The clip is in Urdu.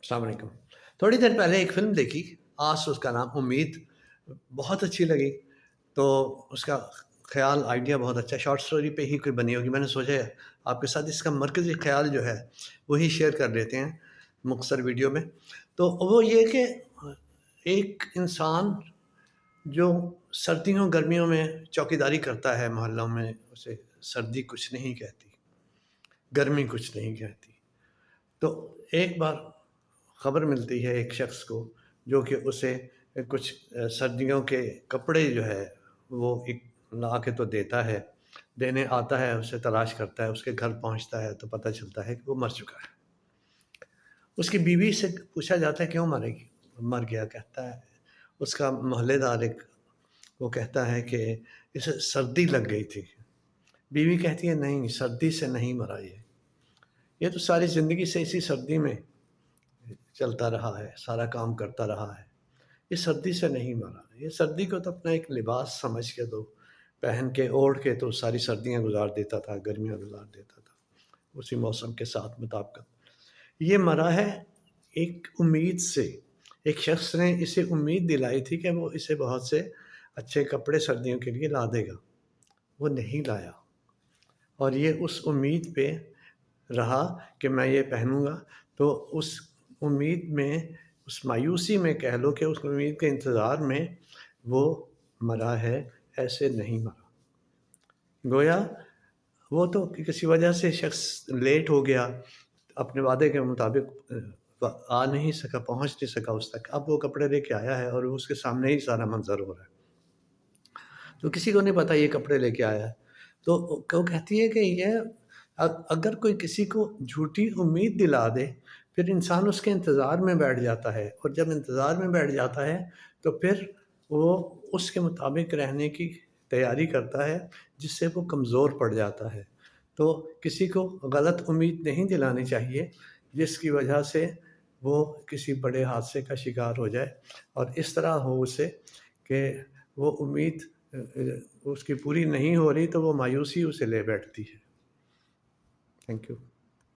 السلام علیکم۔ تھوڑی دیر پہلے ایک فلم دیکھی، آس اس کا نام، امید، بہت اچھی لگی۔ تو اس کا خیال آئیڈیا بہت اچھا، شارٹ سٹوری پہ ہی کوئی بنی ہوگی۔ میں نے سوچا آپ کے ساتھ اس کا مرکزی خیال جو ہے وہی شیئر کر لیتے ہیں مختصر ویڈیو میں۔ تو وہ یہ کہ ایک انسان جو سردیوں گرمیوں میں چوکی داری کرتا ہے محلوں میں، اسے سردی کچھ نہیں کہتی، گرمی کچھ نہیں کہتی۔ تو ایک بار خبر ملتی ہے ایک شخص کو جو کہ اسے کچھ سردیوں کے کپڑے جو ہے وہ ایک لا کے تو دیتا ہے، دینے آتا ہے، اسے تلاش کرتا ہے، اس کے گھر پہنچتا ہے تو پتہ چلتا ہے کہ وہ مر چکا ہے۔ اس کی بیوی سے پوچھا جاتا ہے کیوں مر گیا؟ کہتا ہے اس کا محلے دار ایک، وہ کہتا ہے کہ اسے سردی لگ گئی تھی۔ بیوی کہتی ہے نہیں، سردی سے نہیں مرا، یہ تو ساری زندگی سے اسی سردی میں چلتا رہا ہے، سارا کام کرتا رہا ہے، یہ سردی سے نہیں مرا۔ یہ سردی کو تو اپنا ایک لباس سمجھ کے دو، پہن کے اوڑھ کے تو ساری سردیاں گزار دیتا تھا، گرمیاں گزار دیتا تھا اسی موسم کے ساتھ مطابقت۔ یہ مرا ہے ایک امید سے، ایک شخص نے اسے امید دلائی تھی کہ وہ اسے بہت سے اچھے کپڑے سردیوں کے لیے لا دے گا، وہ نہیں لایا، اور یہ اس امید پہ رہا کہ میں یہ پہنوں گا۔ تو اس امید میں، اس مایوسی میں کہہ لو کہ اس امید کے انتظار میں وہ مرا ہے، ایسے نہیں مرا۔ گویا وہ تو کسی وجہ سے شخص لیٹ ہو گیا، اپنے وعدے کے مطابق آ نہیں سکا، پہنچ نہیں سکا اس تک۔ اب وہ کپڑے لے کے آیا ہے اور اس کے سامنے ہی سارا منظر ہو رہا ہے، تو کسی کو نہیں پتا یہ کپڑے لے کے آیا ہے۔ تو وہ کہتی ہے کہ یہ اگر کوئی کسی کو جھوٹی امید دلا دے، پھر انسان اس کے انتظار میں بیٹھ جاتا ہے، اور جب انتظار میں بیٹھ جاتا ہے تو پھر وہ اس کے مطابق رہنے کی تیاری کرتا ہے، جس سے وہ کمزور پڑ جاتا ہے۔ تو کسی کو غلط امید نہیں دلانی چاہیے جس کی وجہ سے وہ کسی بڑے حادثے کا شکار ہو جائے، اور اس طرح ہو اسے کہ وہ امید اس کی پوری نہیں ہو رہی تو وہ مایوسی اسے لے بیٹھتی ہے۔ Thank you.